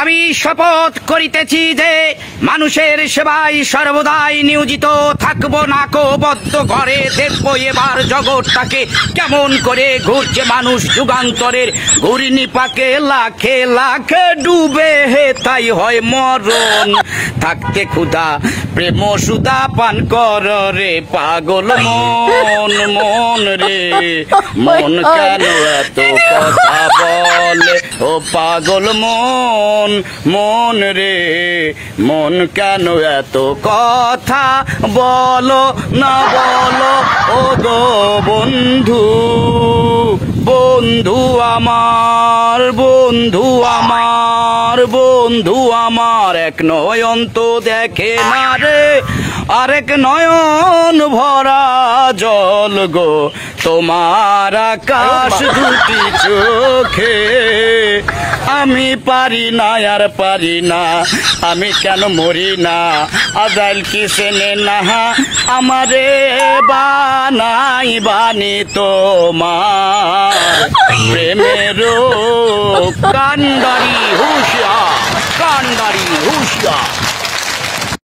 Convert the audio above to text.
আমি শপথ করিতেছি যে মানুষের সেবায় সর্বদাই নিয়োজিত থাকবো। নাকবদ্ধ ঘরে দেখবো এবার জগৎটাকে কেমন করে ঘুরছে মানুষ যুগান্তরের ঘূর্ণি পাকে লাখে লাখে ডুবে হে তাই হয় মরণ। থাকতে ক্ষুধা প্রেম সুধা পান কর রে পাগল মন। মন রে মন কেন এত কথা বলে ও পাগল মন। মন রে মন কেন এত কথা বলো না বলো ও গো বন্ধু। বন্ধু আমার বন্ধু আমার বন্ধু আমার এক নয়ন তো দেখে না রে আরেক নয়ন ভরা জল গো তোমার আকাশ দুটি চোখে। আমি পারি না আর পারি না আমি কেন মরি না আজাইল কি সেনে না আমারে বানাই বানি তোমার প্রেমেরও কান্ডারি হুশিয়ার কান্ডারি হুশিয়ার।